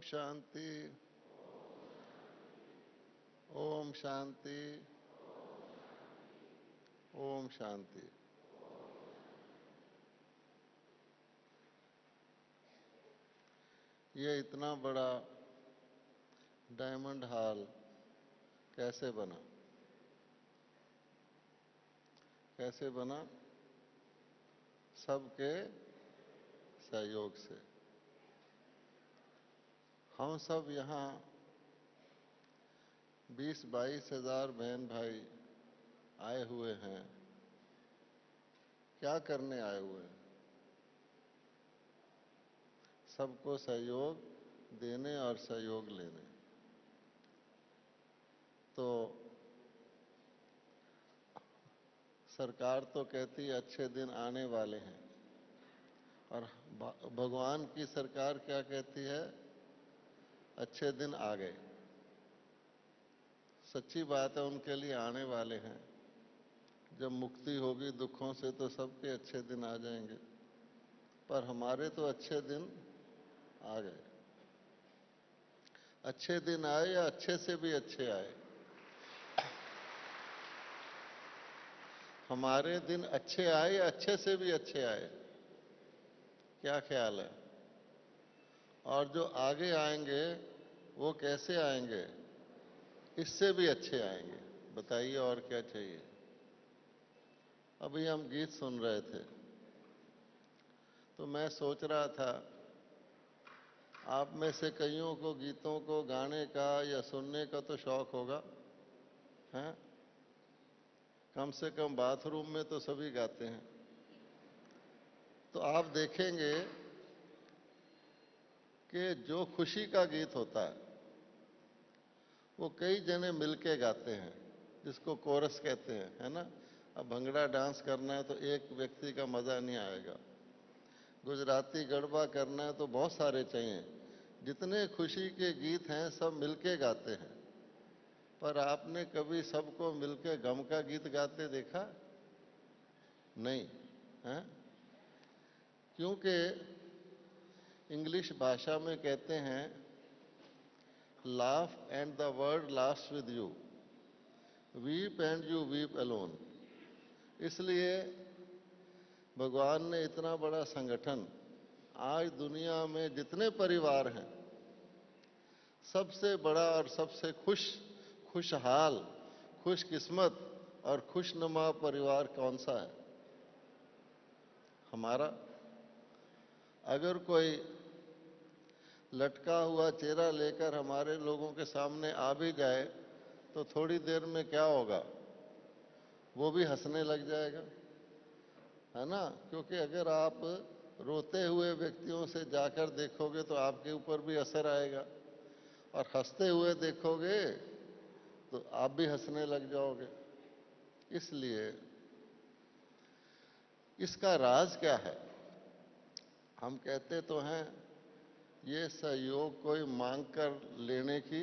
शांति। ओम शांति। ओम शांति। ये इतना बड़ा डायमंड हॉल कैसे बना? कैसे बना? सबके सहयोग से। हम सब यहाँ 20-22 हजार बहन भाई आए हुए हैं। क्या करने आए हुए हैं? सबको सहयोग देने और सहयोग लेने। तो सरकार तो कहती है अच्छे दिन आने वाले हैं, और भगवान की सरकार क्या कहती है? अच्छे दिन आ गए। सच्ची बात है, उनके लिए आने वाले हैं। जब मुक्ति होगी दुखों से तो सबके अच्छे दिन आ जाएंगे, पर हमारे तो अच्छे दिन आ गए। अच्छे दिन आए या अच्छे से भी अच्छे आए? हमारे दिन अच्छे आए या अच्छे से भी अच्छे आए? क्या ख्याल है? और जो आगे आएंगे वो कैसे आएंगे? इससे भी अच्छे आएंगे। बताइए और क्या चाहिए? अभी हम गीत सुन रहे थे तो मैं सोच रहा था, आप में से कईयों को गीतों को गाने का या सुनने का तो शौक होगा, हैं? कम से कम बाथरूम में तो सभी गाते हैं। तो आप देखेंगे कि जो खुशी का गीत होता है वो कई जने मिलके गाते हैं, जिसको कोरस कहते हैं, है ना? अब भंगड़ा डांस करना है तो एक व्यक्ति का मजा नहीं आएगा। गुजराती गरबा करना है तो बहुत सारे चाहिए। जितने खुशी के गीत हैं सब मिलके गाते हैं, पर आपने कभी सबको मिलके गम का गीत गाते देखा? नहीं है? क्योंकि इंग्लिश भाषा में कहते हैं laugh and the world laughs with you, weep and you weep alone. इसलिए भगवान ने इतना बड़ा संगठन, आज दुनिया में जितने परिवार हैं सबसे बड़ा और सबसे खुशहाल, खुशकिस्मत और खुशनुमा परिवार कौन सा है? हमारा। अगर कोई लटका हुआ चेहरा लेकर हमारे लोगों के सामने आ भी जाए तो थोड़ी देर में क्या होगा? वो भी हंसने लग जाएगा, है ना? क्योंकि अगर आप रोते हुए व्यक्तियों से जाकर देखोगे तो आपके ऊपर भी असर आएगा, और हंसते हुए देखोगे तो आप भी हंसने लग जाओगे। इसलिए इसका राज क्या है? हम कहते तो हैं ये सहयोग कोई मांग कर लेने की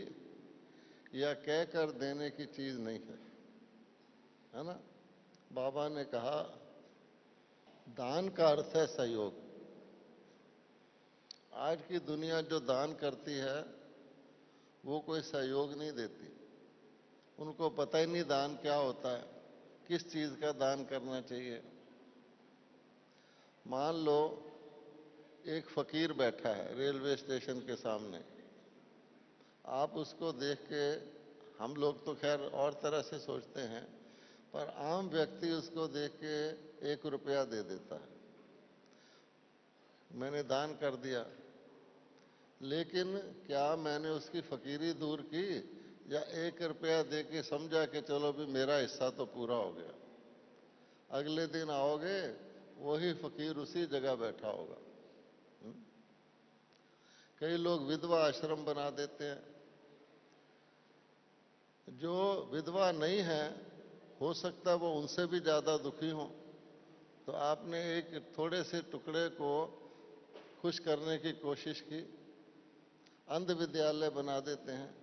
या कह कर देने की चीज नहीं है ना? बाबा ने कहा दान का अर्थ है सहयोग। आज की दुनिया जो दान करती है वो कोई सहयोग नहीं देती। उनको पता ही नहीं दान क्या होता है, किस चीज का दान करना चाहिए। मान लो एक फकीर बैठा है रेलवे स्टेशन के सामने, आप उसको देख के, हम लोग तो खैर और तरह से सोचते हैं, पर आम व्यक्ति उसको देख के 1 रुपया दे देता है, मैंने दान कर दिया। लेकिन क्या मैंने उसकी फकीरी दूर की, या 1 रुपया दे के समझा कि चलो भी मेरा हिस्सा तो पूरा हो गया? अगले दिन आओगे वही फकीर उसी जगह बैठा होगा। कई लोग विधवा आश्रम बना देते हैं। जो विधवा नहीं है, हो सकता वो उनसे भी ज्यादा दुखी हो, तो आपने एक थोड़े से टुकड़े को खुश करने की कोशिश की। अंध विद्यालय बना देते हैं।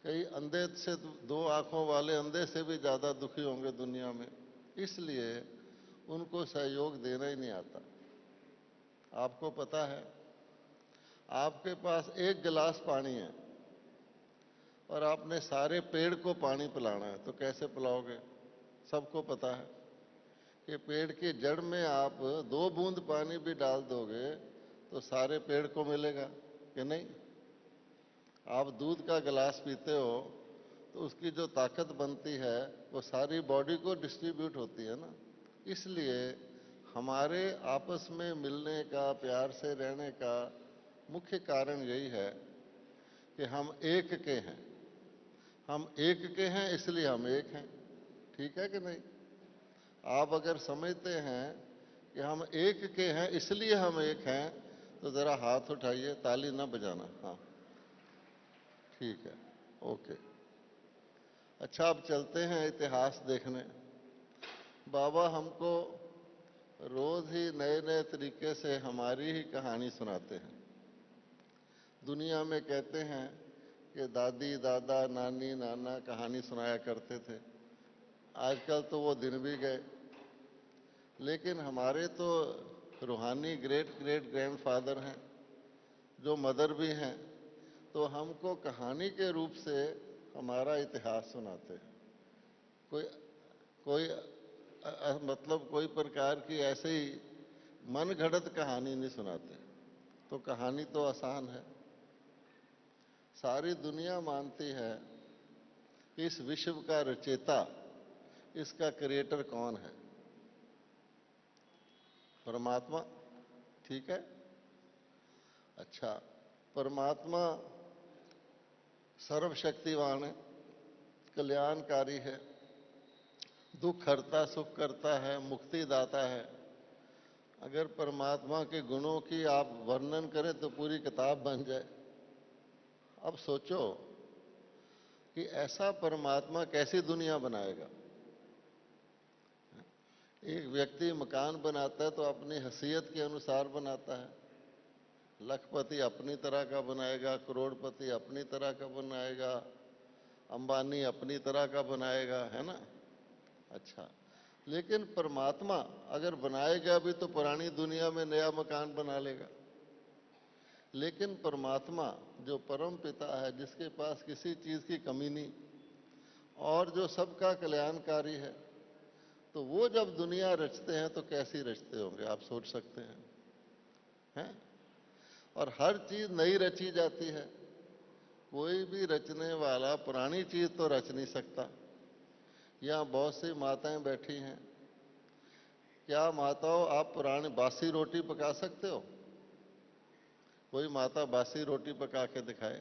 कई अंधे से, 2 आंखों वाले अंधे से भी ज्यादा दुखी होंगे दुनिया में, इसलिए उनको सहयोग देना ही नहीं आता। आपको पता है आपके पास एक गिलास पानी है और आपने सारे पेड़ को पानी पिलाना है, तो कैसे पिलाओगे? सबको पता है कि पेड़ की जड़ में आप 2 बूंद पानी भी डाल दोगे तो सारे पेड़ को मिलेगा कि नहीं? आप दूध का गिलास पीते हो तो उसकी जो ताकत बनती है वो सारी बॉडी को डिस्ट्रीब्यूट होती है ना। इसलिए हमारे आपस में मिलने का, प्यार से रहने का मुख्य कारण यही है कि हम एक के हैं। हम एक के हैं इसलिए हम एक हैं। ठीक है कि नहीं? आप अगर समझते हैं कि हम एक के हैं इसलिए हम एक हैं, तो ज़रा हाथ उठाइए, ताली ना बजाना। हाँ, ठीक है, ओके। अच्छा, अब चलते हैं इतिहास देखने। बाबा हमको रोज ही नए नए तरीके से हमारी ही कहानी सुनाते हैं। दुनिया में कहते हैं कि दादी दादा नानी नाना कहानी सुनाया करते थे। आजकल तो वो दिन भी गए, लेकिन हमारे तो रूहानी ग्रेट ग्रेट ग्रैंडफादर हैं जो मदर भी हैं, तो हमको कहानी के रूप से हमारा इतिहास सुनाते हैं। कोई कोई मतलब कोई प्रकार की ऐसे ही मन घड़त कहानी नहीं सुनाते। तो कहानी तो आसान है। सारी दुनिया मानती है कि इस विश्व का रचयिता, इसका क्रिएटर कौन है? परमात्मा। ठीक है। अच्छा, परमात्मा सर्वशक्तिवान है, कल्याणकारी है, दुख हरता सुख करता है, मुक्ति दाता है। अगर परमात्मा के गुणों की आप वर्णन करें तो पूरी किताब बन जाए। अब सोचो कि ऐसा परमात्मा कैसी दुनिया बनाएगा? एक व्यक्ति मकान बनाता है तो अपनी हैसियत के अनुसार बनाता है। लखपति अपनी तरह का बनाएगा, करोड़पति अपनी तरह का बनाएगा, अंबानी अपनी तरह का बनाएगा, है ना? अच्छा, लेकिन परमात्मा अगर बनाएगा भी तो पुरानी दुनिया में नया मकान बना लेगा। लेकिन परमात्मा जो परम पिता है, जिसके पास किसी चीज़ की कमी नहीं और जो सबका कल्याणकारी है, तो वो जब दुनिया रचते हैं तो कैसी रचते होंगे? आप सोच सकते हैं? और हर चीज़ नई रची जाती है। कोई भी रचने वाला पुरानी चीज़ तो रच नहीं सकता। यहाँ बहुत सी माताएं बैठी हैं। क्या माताओं आप पुरानी बासी रोटी पका सकते हो? कोई माता बासी रोटी पका के दिखाए,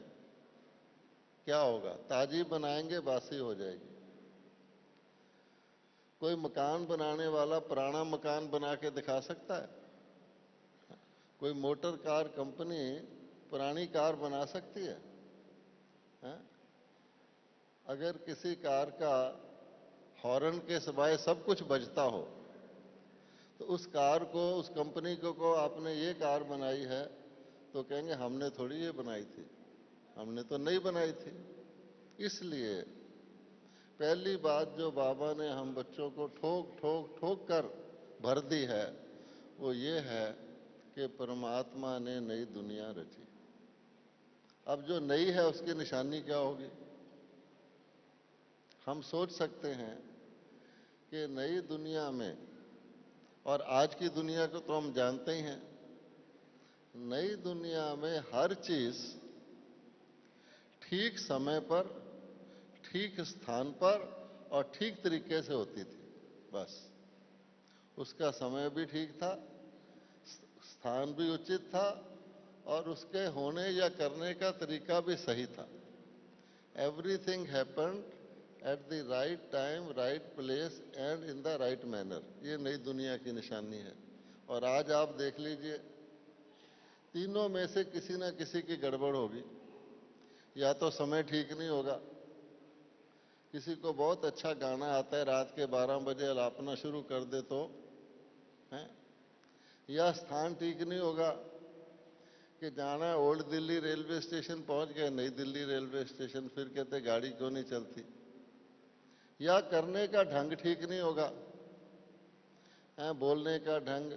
क्या होगा? ताजी बनाएंगे, बासी हो जाएगी। कोई मकान बनाने वाला पुराना मकान बना के दिखा सकता है? कोई मोटर कार कंपनी पुरानी कार बना सकती है? हैं? अगर किसी कार का हॉर्न के सिवाय सब कुछ बजता हो तो उस कार को, उस कंपनी को आपने ये कार बनाई है, तो कहेंगे हमने थोड़ी ये बनाई थी, हमने तो नहीं बनाई थी। इसलिए पहली बात जो बाबा ने हम बच्चों को ठोक ठोक ठोक कर भर दी है वो ये है कि परमात्मा ने नई दुनिया रची। अब जो नई है उसकी निशानी क्या होगी? हम सोच सकते हैं कि नई दुनिया में, और आज की दुनिया को तो हम जानते ही हैं, नई दुनिया में हर चीज ठीक समय पर, ठीक स्थान पर और ठीक तरीके से होती थी। बस उसका समय भी ठीक था, स्थान भी उचित था और उसके होने या करने का तरीका भी सही था। Everything happened at the right time, right place and in the right manner. ये नई दुनिया की निशानी है। और आज आप देख लीजिए, तीनों में से किसी ना किसी की गड़बड़ होगी। या तो समय ठीक नहीं होगा, किसी को बहुत अच्छा गाना आता है, रात के 12 बजे अलापना शुरू कर दे तो है, या स्थान ठीक नहीं होगा कि जाना है ओल्ड दिल्ली रेलवे स्टेशन, पहुंच गए नई दिल्ली रेलवे स्टेशन, फिर कहते गाड़ी क्यों नहीं चलती, या करने का ढंग ठीक नहीं होगा, बोलने का ढंग।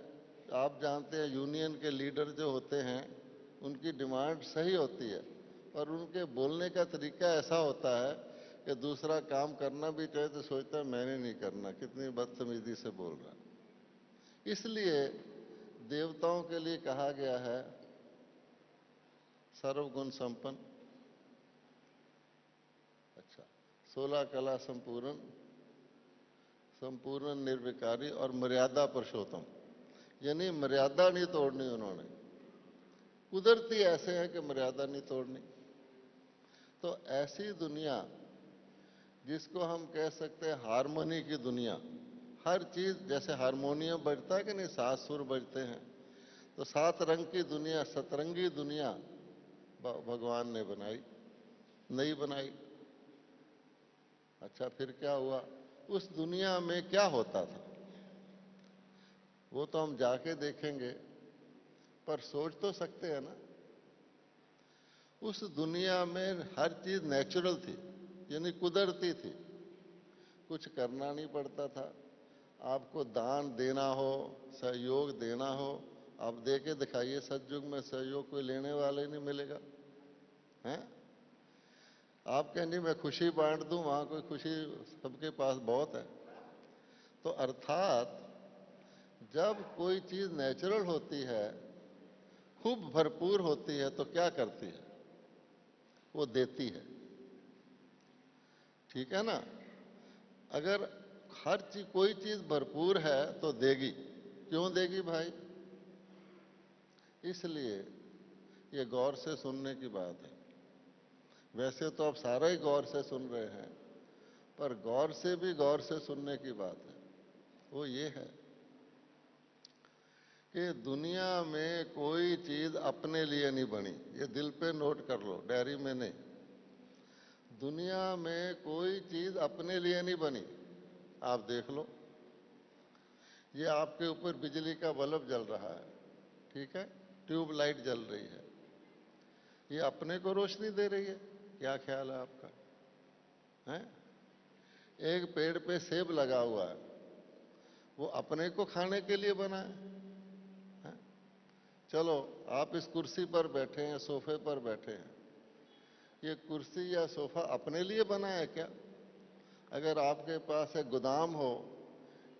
आप जानते हैं यूनियन के लीडर जो होते हैं उनकी डिमांड सही होती है, पर उनके बोलने का तरीका ऐसा होता है कि दूसरा काम करना भी चाहे तो सोचता है मैंने नहीं करना, कितनी बदतमीजी से बोल रहा है। इसलिए देवताओं के लिए कहा गया है सर्वगुण संपन्न, अच्छा, 16 कला संपूर्ण, संपूर्ण निर्विकारी और मर्यादा पुरुषोत्तम, यानी मर्यादा नहीं तोड़नी उन्होंने। कुदरती ऐसे है कि मर्यादा नहीं तोड़नी। तो ऐसी दुनिया जिसको हम कह सकते हैं हारमोनी की दुनिया, हर चीज जैसे हारमोनियम बजता है कि नहीं, 7 सुर बजते हैं, तो 7 रंग की दुनिया, सतरंगी दुनिया भगवान ने बनाई, नहीं बनाई। अच्छा, फिर क्या हुआ? उस दुनिया में क्या होता था वो तो हम जाके देखेंगे, पर सोच तो सकते हैं ना। उस दुनिया में हर चीज नेचुरल थी, यानी कुदरती थी, कुछ करना नहीं पड़ता था। आपको दान देना हो, सहयोग देना हो, आप दे के दिखाइए, सतयुग में सहयोग कोई लेने वाले नहीं मिलेगा, हैं? आप कहेंगे मैं खुशी बांट दूं, वहां कोई खुशी, सबके पास बहुत है। तो अर्थात जब कोई चीज नेचुरल होती है, खूब भरपूर होती है, तो क्या करती है? वो देती है, ठीक है ना। अगर हर चीज, कोई चीज भरपूर है तो देगी। क्यों देगी भाई? इसलिए ये गौर से सुनने की बात है। वैसे तो आप सारा ही गौर से सुन रहे हैं, पर गौर से भी गौर से सुनने की बात है। वो ये है कि दुनिया में कोई चीज अपने लिए नहीं बनी। ये दिल पे नोट कर लो, डायरी में नहीं। दुनिया में कोई चीज अपने लिए नहीं बनी। आप देख लो, ये आपके ऊपर बिजली का बल्ब जल रहा है, ठीक है, ट्यूब लाइट जल रही है, ये अपने को रोशनी दे रही है। क्या ख्याल है आपका? है? एक पेड़ पे सेब लगा हुआ है, वो अपने को खाने के लिए बना है? चलो, आप इस कुर्सी पर बैठे हैं, सोफे पर बैठे हैं, ये कुर्सी या सोफा अपने लिए बना है क्या? अगर आपके पास एक गोदाम हो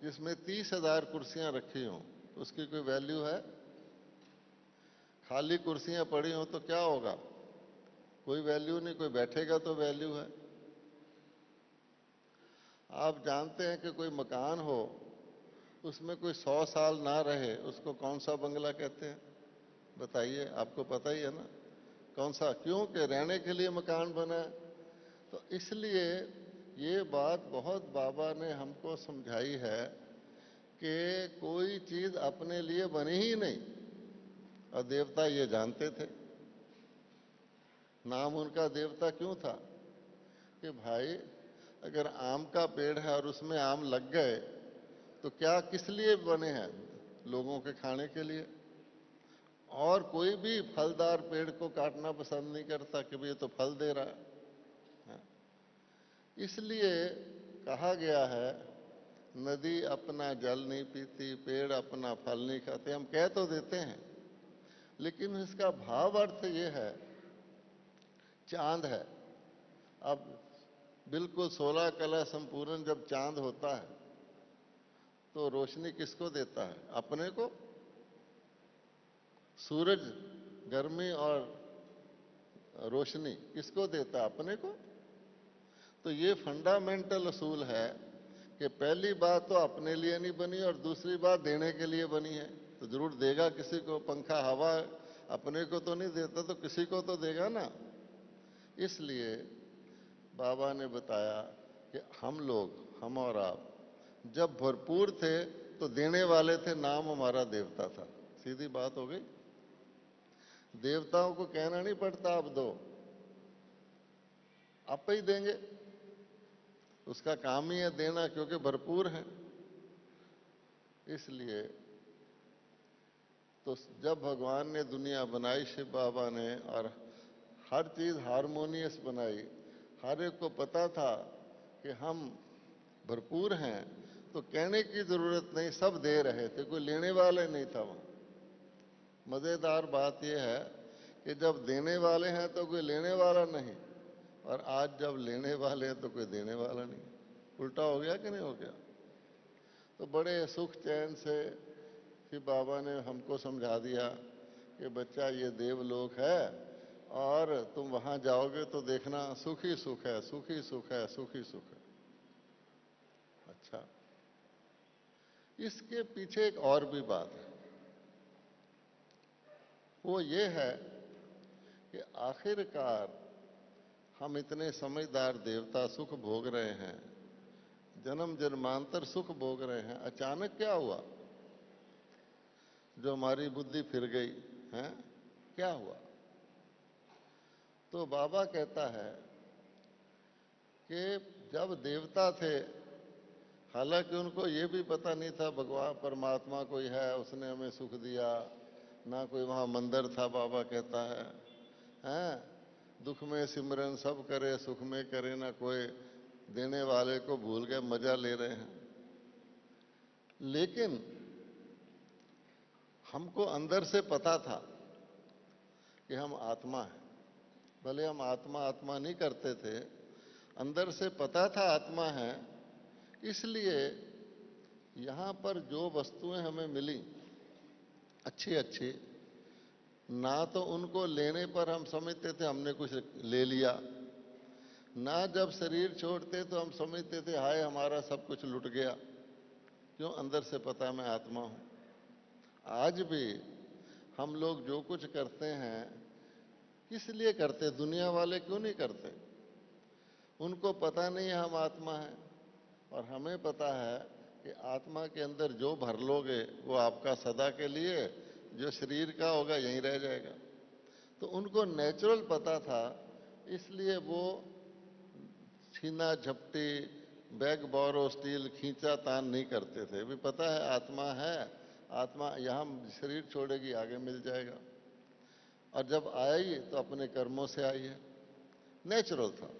जिसमें 30,000 कुर्सियां रखी हों, तो उसकी कोई वैल्यू है? खाली कुर्सियां पड़ी हो तो क्या होगा? कोई वैल्यू नहीं, कोई बैठेगा तो वैल्यू है। आप जानते हैं कि कोई मकान हो, उसमें कोई 100 साल ना रहे, उसको कौन सा बंगला कहते हैं? बताइए, आपको पता ही है ना कौन सा। क्यों? कि रहने के लिए मकान बना है। तो इसलिए ये बात बहुत बाबा ने हमको समझाई है कि कोई चीज अपने लिए बनी ही नहीं, और देवता ये जानते थे। नाम उनका देवता क्यों था? कि भाई अगर आम का पेड़ है और उसमें आम लग गए तो क्या, किस लिए बने हैं? लोगों के खाने के लिए। और कोई भी फलदार पेड़ को काटना पसंद नहीं करता कि भाई ये तो फल दे रहा है। इसलिए कहा गया है, नदी अपना जल नहीं पीती, पेड़ अपना फल नहीं खाते। हम कह तो देते हैं, लेकिन इसका भाव अर्थ ये है, चांद है। अब बिल्कुल 16 कला संपूर्ण जब चांद होता है तो रोशनी किसको देता है? अपने को। सूरज गर्मी और रोशनी किसको देता है? अपने को। तो ये फंडामेंटल असूल है कि पहली बात तो अपने लिए नहीं बनी, और दूसरी बात देने के लिए बनी है। तो जरूर देगा किसी को। पंखा हवा अपने को तो नहीं देता, तो किसी को तो देगा ना। इसलिए बाबा ने बताया कि हम लोग, हम और आप जब भरपूर थे तो देने वाले थे, नाम हमारा देवता था। सीधी बात हो गई। देवताओं को कहना नहीं पड़ता आप दो, आप ही देंगे। उसका काम ही है देना, क्योंकि भरपूर है। इसलिए तो जब भगवान ने दुनिया बनाई, शिव बाबा ने, और हर चीज हारमोनियस बनाई, हर एक को पता था कि हम भरपूर हैं, तो कहने की जरूरत नहीं, सब दे रहे थे, कोई लेने वाले नहीं था वहां। मजेदार बात यह है कि जब देने वाले हैं तो कोई लेने वाला नहीं, और आज जब लेने वाले हैं तो कोई देने वाला नहीं। उल्टा हो गया कि नहीं हो गया? तो बड़े सुख चैन से फिर बाबा ने हमको समझा दिया कि बच्चा ये देवलोक है, और तुम वहां जाओगे तो देखना सुख ही सुख है, सुख ही सुख है, सुख ही सुख है। अच्छा, इसके पीछे एक और भी बात है, वो ये है कि आखिरकार हम इतने समझदार देवता सुख भोग रहे हैं, जन्म जन्मांतर सुख भोग रहे हैं, अचानक क्या हुआ जो हमारी बुद्धि फिर गई है? क्या हुआ? तो बाबा कहता है कि जब देवता थे, हालांकि उनको ये भी पता नहीं था भगवान परमात्मा कोई है, उसने हमें सुख दिया, ना कोई वहां मंदिर था, बाबा कहता है, हैं? दुख में सिमरन सब करे, सुख में करे ना कोई, देने वाले को भूल गए, मजा ले रहे हैं। लेकिन हमको अंदर से पता था कि हम आत्मा हैं। भले हम आत्मा आत्मा नहीं करते थे, अंदर से पता था आत्मा है। इसलिए यहां पर जो वस्तुएं हमें मिली अच्छी अच्छी, ना तो उनको लेने पर हम समझते थे हमने कुछ ले लिया, ना जब शरीर छोड़ते तो हम समझते थे हाय हमारा सब कुछ लुट गया। क्यों? अंदर से पता मैं आत्मा हूं। आज भी हम लोग जो कुछ करते हैं किस लिए करते? दुनिया वाले क्यों नहीं करते? उनको पता नहीं है हम आत्मा हैं, और हमें पता है कि आत्मा के अंदर जो भर लोगे वो आपका सदा के लिए, जो शरीर का होगा यहीं रह जाएगा। तो उनको नेचुरल पता था, इसलिए वो छीना झपटी, बैग बोरो स्टील, खींचा तान नहीं करते थे। भी पता है आत्मा है, आत्मा यहाँ शरीर छोड़ेगी आगे मिल जाएगा, और जब आई तो अपने कर्मों से आई है, नेचुरल था।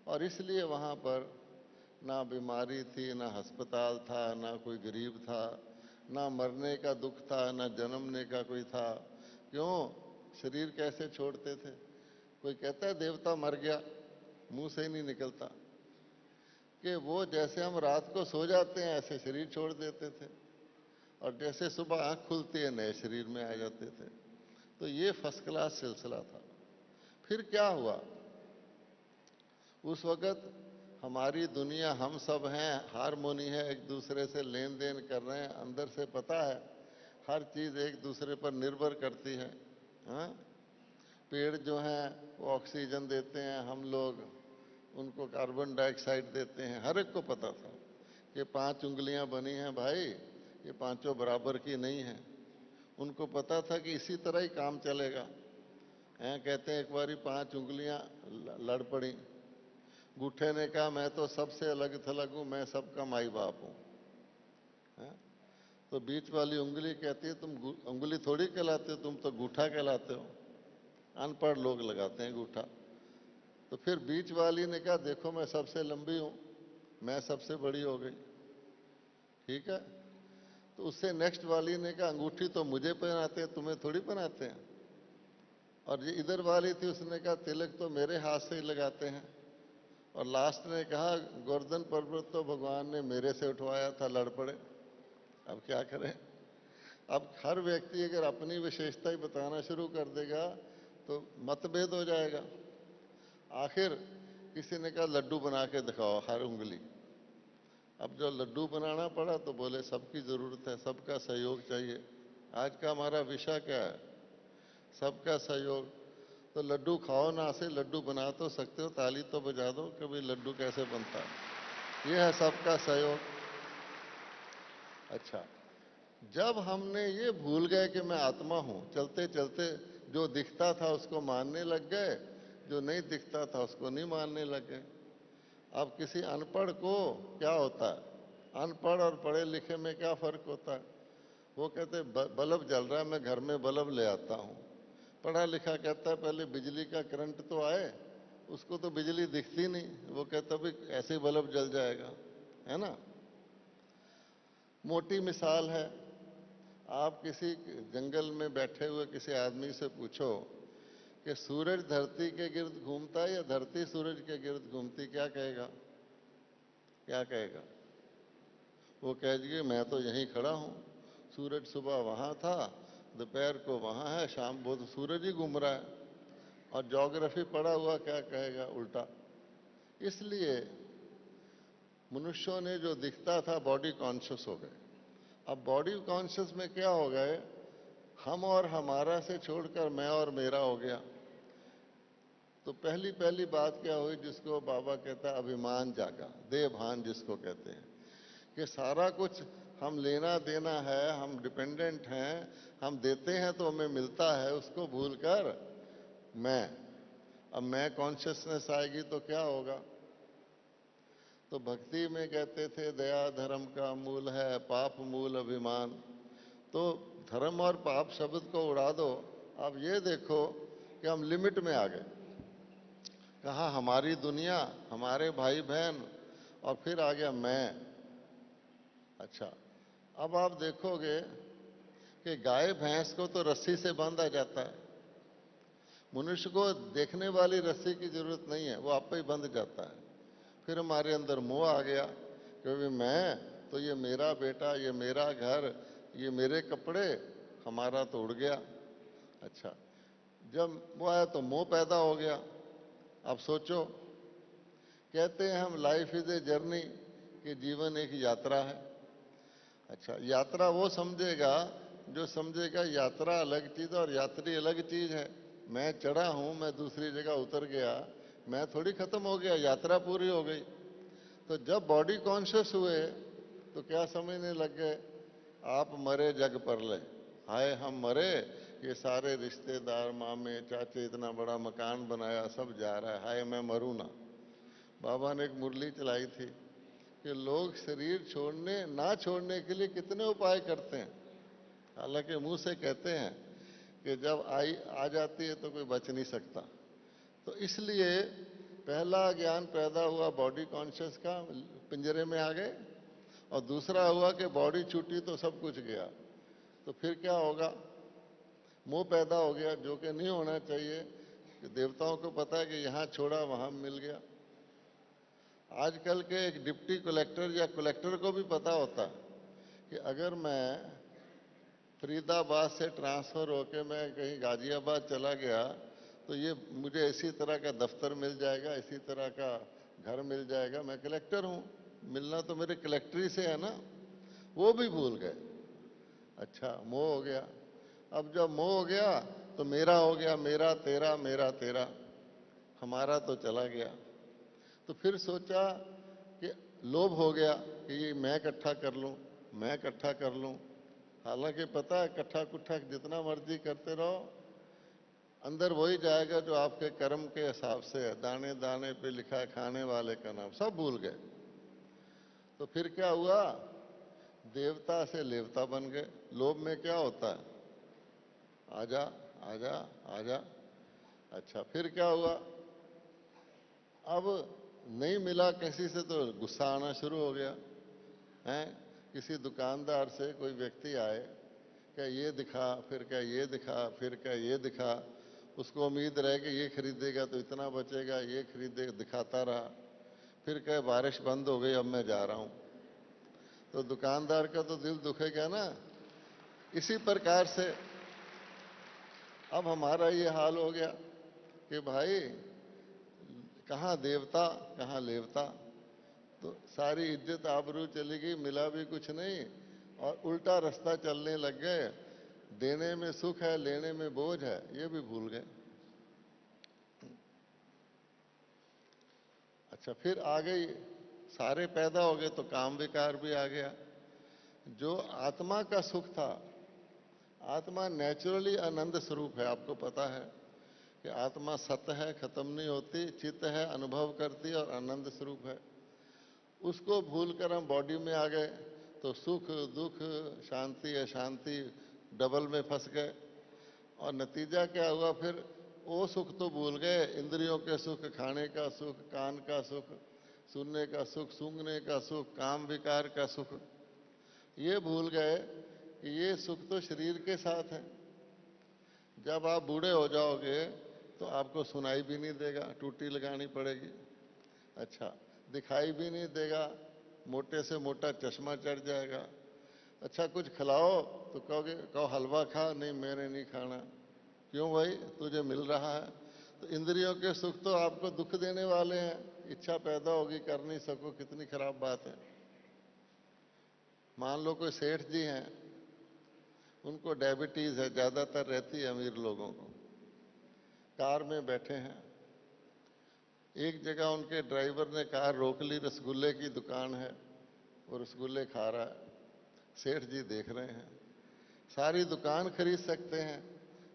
और इसलिए वहाँ पर ना बीमारी थी, ना अस्पताल था, ना कोई गरीब था, ना मरने का दुख था, ना जन्मने का कोई था। क्यों? शरीर कैसे छोड़ते थे? कोई कहता है देवता मर गया, मुंह से ही नहीं निकलता कि वो जैसे हम रात को सो जाते हैं ऐसे शरीर छोड़ देते थे, और जैसे सुबह आंख खुलती है नए शरीर में आ जाते थे। तो ये फर्स्ट क्लास सिलसिला था। फिर क्या हुआ? उस वक़्त हमारी दुनिया हम सब हैं, हारमोनी है, एक दूसरे से लेन देन कर रहे हैं, अंदर से पता है हर चीज़ एक दूसरे पर निर्भर करती है। हाँ? पेड़ जो हैं वो ऑक्सीजन देते हैं, हम लोग उनको कार्बन डाइऑक्साइड देते हैं। हर एक को पता था कि 5 उंगलियां बनी हैं भाई, ये पांचों बराबर की नहीं है। उनको पता था कि इसी तरह ही काम चलेगा। हैं? कहते हैं एक बारी 5 उंगलियां लड़ पड़ी, गूठे ने कहा मैं तो सबसे अलग थलग हूं, मैं सबका माई बाप हूं। हैं? तो बीच वाली उंगली कहती है तुम उंगली थोड़ी कहलाते हो, तुम तो गूठा कहलाते हो। अनपढ़ लोग लगाते हैं गूठा। तो फिर बीच वाली ने कहा देखो मैं सबसे लंबी हूं, मैं सबसे बड़ी हो गई। ठीक है? तो उससे नेक्स्ट वाली ने कहा अंगूठी तो मुझे पहनाते हैं, तुम्हें थोड़ी पहनाते हैं। और ये इधर वाली थी, उसने कहा तिलक तो मेरे हाथ से ही लगाते हैं। और लास्ट ने कहा गोवर्धन पर्वत तो भगवान ने मेरे से उठवाया था, लड़ पड़े। अब क्या करें? अब हर व्यक्ति अगर अपनी विशेषता ही बताना शुरू कर देगा तो मतभेद हो जाएगा। आखिर किसी ने कहा लड्डू बना के दिखाओ हर उंगली। अब जो लड्डू बनाना पड़ा तो बोले सबकी जरूरत है, सबका सहयोग चाहिए। आज का हमारा विषय क्या है? सबका सहयोग। तो लड्डू खाओ ना से लड्डू बना तो सकते हो, ताली तो बजा दो कि भाई लड्डू कैसे बनता है। ये है सबका सहयोग। अच्छा, जब हमने ये भूल गए कि मैं आत्मा हूं, चलते चलते जो दिखता था उसको मानने लग गए, जो नहीं दिखता था उसको नहीं मानने लग गए। अब किसी अनपढ़ को क्या होता है? अनपढ़ और पढ़े लिखे में क्या फर्क होता है? वो कहते बल्ब जल रहा है मैं घर में बल्ब ले आता हूं। पढ़ा लिखा कहता है पहले बिजली का करंट तो आए, उसको तो बिजली दिखती नहीं, वो कहता भाई ऐसे बल्ब जल जाएगा। है ना? मोटी मिसाल है, आप किसी जंगल में बैठे हुए किसी आदमी से पूछो कि सूरज धरती के गिर्द घूमता है या धरती सूरज के गिर्द घूमती, क्या कहेगा? क्या कहेगा? वो कहेगी मैं तो यहीं खड़ा हूं, सूरज सुबह वहां था, दोपहर को वहां है, शाम वो तो सूरज ही घूम रहा है। और ज्योग्राफी पढ़ा हुआ क्या कहेगा? उल्टा। इसलिए मनुष्यों ने जो दिखता था बॉडी कॉन्शियस हो गए। अब बॉडी कॉन्शियस में क्या हो गए? हम और हमारा से छोड़कर मैं और मेरा हो गया। तो पहली पहली बात क्या हुई, जिसको बाबा कहता है अभिमान जागा, देह भान जिसको कहते हैं, कि सारा कुछ हम लेना देना है, हम डिपेंडेंट हैं, हम देते हैं तो हमें मिलता है, उसको भूलकर मैं। अब मैं कॉन्शियसनेस आएगी तो क्या होगा? तो भक्ति में कहते थे दया धर्म का मूल है, पाप मूल अभिमान। तो धर्म और पाप शब्द को उड़ा दो। अब ये देखो कि हम लिमिट में आ गए। कहा हमारी दुनिया, हमारे भाई बहन, और फिर आ गया मैं। अच्छा, अब आप देखोगे कि गाय भैंस को तो रस्सी से बांधा जाता है, मनुष्य को देखने वाली रस्सी की जरूरत नहीं है, वो आपे ही बंध जाता है। फिर हमारे अंदर मोह आ गया, क्योंकि मैं तो, ये मेरा बेटा, ये मेरा घर, ये मेरे कपड़े, हमारा तो उड़ गया। अच्छा, जब वो आया तो मोह पैदा हो गया। अब सोचो, कहते हैं हम लाइफ इज ए जर्नी, कि जीवन एक यात्रा है। अच्छा, यात्रा वो समझेगा जो समझेगा यात्रा अलग चीज और यात्री अलग चीज है। मैं चढ़ा हूं, मैं दूसरी जगह उतर गया, मैं थोड़ी खत्म हो गया, यात्रा पूरी हो गई। तो जब बॉडी कॉन्शियस हुए तो क्या समझने लग गए, आप मरे जग पर ले, हाय हम मरे, ये सारे रिश्तेदार मामे चाचे इतना बड़ा मकान बनाया, सब जा रहा है, हाय मैं मरूं ना। बाबा ने एक मुरली चलाई थी कि लोग शरीर छोड़ने ना छोड़ने के लिए कितने उपाय करते हैं, हालांकि मुंह से कहते हैं कि जब आ जाती है तो कोई बच नहीं सकता। तो इसलिए पहला ज्ञान पैदा हुआ बॉडी कॉन्शियस का, पिंजरे में आ गए। और दूसरा हुआ कि बॉडी छूटी तो सब कुछ गया। तो फिर क्या होगा? मोह पैदा हो गया, जो कि नहीं होना चाहिए। कि देवताओं को पता है कि यहां छोड़ा वहां मिल गया। आजकल के एक डिप्टी कलेक्टर या कलेक्टर को भी पता होता है कि अगर मैं फरीदाबाद से ट्रांसफर होके मैं कहीं गाजियाबाद चला गया तो ये मुझे इसी तरह का दफ्तर मिल जाएगा, इसी तरह का घर मिल जाएगा, मैं कलेक्टर हूं, मिलना तो मेरे कलेक्टरी से है ना। वो भी भूल गए। अच्छा, मोह हो गया। अब जब मोह हो गया तो मेरा हो गया, मेरा तेरा, मेरा तेरा, हमारा तो चला गया। तो फिर सोचा कि लोभ हो गया कि ये मैं इकट्ठा कर लूं, मैं इकट्ठा कर लूं। हालांकि पता है इकट्ठा कुट्ठा जितना मर्जी करते रहो, अंदर वही जाएगा जो आपके कर्म के हिसाब से है। दाने दाने पे लिखा है खाने वाले का नाम, सब भूल गए। तो फिर क्या हुआ? देवता से लेवता बन गए। लोभ में क्या होता है? आजा आजा आजा। अच्छा, फिर क्या हुआ? अब नहीं मिला किसी से तो गुस्सा आना शुरू हो गया है। किसी दुकानदार से कोई व्यक्ति आए, क्या ये दिखा, फिर क्या ये दिखा, फिर क्या ये दिखा, उसको उम्मीद रहे कि ये खरीदेगा तो इतना बचेगा, ये खरीदेगा, दिखाता रहा। फिर क्या बारिश बंद हो गई, अब मैं जा रहा हूं। तो दुकानदार का तो दिल दुखेगा ना। इसी प्रकार से अब हमारा ये हाल हो गया कि भाई कहाँ देवता कहाँ लेवता। तो सारी इज्जत आबरू चली गई, मिला भी कुछ नहीं, और उल्टा रास्ता चलने लग गए। देने में सुख है, लेने में बोझ है, ये भी भूल गए। अच्छा, फिर आ गई, सारे पैदा हो गए तो काम विकार भी आ गया। जो आत्मा का सुख था, आत्मा नेचुरली आनंद स्वरूप है, आपको पता है कि आत्मा सत्य है, खत्म नहीं होती, चित्त है, अनुभव करती और आनंद स्वरूप है। उसको भूलकर हम बॉडी में आ गए तो सुख दुख शांति अशांति डबल में फंस गए। और नतीजा क्या हुआ? फिर वो सुख तो भूल गए, इंद्रियों के सुख, खाने का सुख, कान का सुख, सुनने का सुख, सूंघने का सुख, काम विकार का सुख, ये भूल गए कि ये सुख तो शरीर के साथ है। जब आप बूढ़े हो जाओगे तो आपको सुनाई भी नहीं देगा, टूटी लगानी पड़ेगी। अच्छा, दिखाई भी नहीं देगा, मोटे से मोटा चश्मा चढ़ जाएगा। अच्छा, कुछ खिलाओ तो कहो हलवा खा, नहीं मैंने नहीं खाना। क्यों भाई, तुझे मिल रहा है। तो इंद्रियों के सुख तो आपको दुख देने वाले हैं। इच्छा पैदा होगी, कर नहीं सको, कितनी खराब बात है। मान लो कोई सेठ जी हैं, उनको डायबिटीज है, ज्यादातर रहती है अमीर लोगों को। कार में बैठे हैं, एक जगह उनके ड्राइवर ने कार रोक ली, रसगुल्ले की दुकान है, वो रसगुल्ले खा रहा है। सेठ जी देख रहे हैं। सारी दुकान खरीद सकते हैं,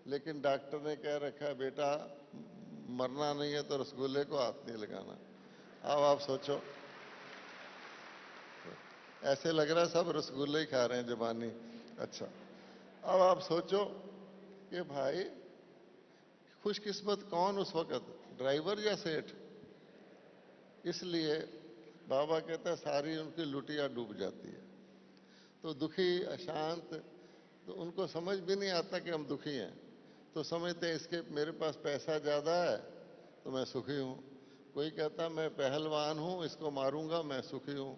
लेकिन डॉक्टर ने कह रखा है बेटा मरना नहीं है तो रसगुल्ले को हाथ नहीं लगाना। अब आप सोचो, ऐसे लग रहा है सब रसगुल्ले ही खा रहे हैं जबानी। अच्छा, अब आप सोचो कि भाई खुशकिस्मत कौन उस वक्त, ड्राइवर या सेठ। इसलिए बाबा कहता है सारी उनकी लुटिया डूब जाती है। तो दुखी अशांत, तो उनको समझ भी नहीं आता कि हम दुखी हैं। तो समझते हैं इसके मेरे पास पैसा ज़्यादा है तो मैं सुखी हूँ। कोई कहता मैं पहलवान हूँ, इसको मारूंगा, मैं सुखी हूँ।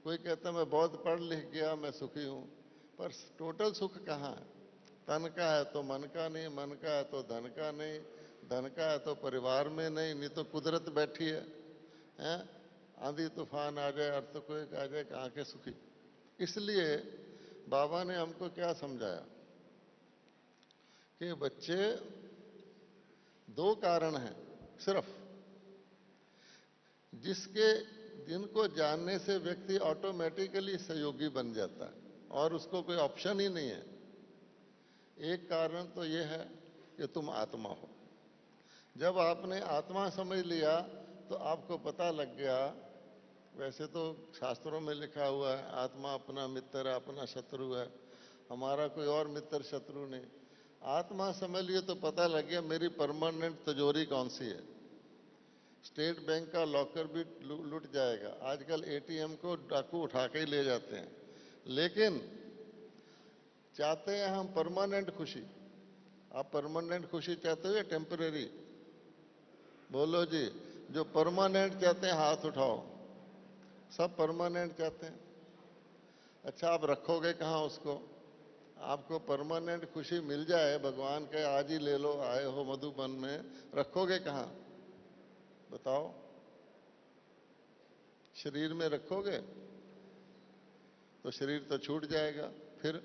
कोई कहता मैं बहुत पढ़ लिख गया, मैं सुखी हूँ। पर टोटल सुख कहाँ है? तन का है तो मन का नहीं, मन का है तो धन का नहीं, धन का है तो परिवार में नहीं, नहीं तो कुदरत बैठी है, हैं? आंधी तूफान आ जाए, अर्थक्वेक आ जाए, कहाँ के सुखी। इसलिए बाबा ने हमको क्या समझाया कि बच्चे, दो कारण हैं सिर्फ, जिसके जिनको जानने से व्यक्ति ऑटोमेटिकली सहयोगी बन जाता है और उसको कोई ऑप्शन ही नहीं है। एक कारण तो यह है कि तुम आत्मा हो। जब आपने आत्मा समझ लिया तो आपको पता लग गया, वैसे तो शास्त्रों में लिखा हुआ है आत्मा अपना मित्र है, अपना शत्रु है, हमारा कोई और मित्र शत्रु नहीं। आत्मा समझ लिए तो पता लग गया मेरी परमानेंट तिजोरी कौन सी है। स्टेट बैंक का लॉकर भी लूट जाएगा, आजकल एटीएम को डाकू उठा के ही ले जाते हैं। लेकिन चाहते हैं हम परमानेंट खुशी। आप परमानेंट खुशी चाहते हो या टेम्परेरी? बोलो जी। जो परमानेंट चाहते हैं हाथ उठाओ। सब परमानेंट चाहते हैं। अच्छा, आप रखोगे कहाँ उसको? आपको परमानेंट खुशी मिल जाए, भगवान कहे आज ही ले लो, आए हो मधुबन में, रखोगे कहाँ बताओ? शरीर में रखोगे तो शरीर तो छूट जाएगा, फिर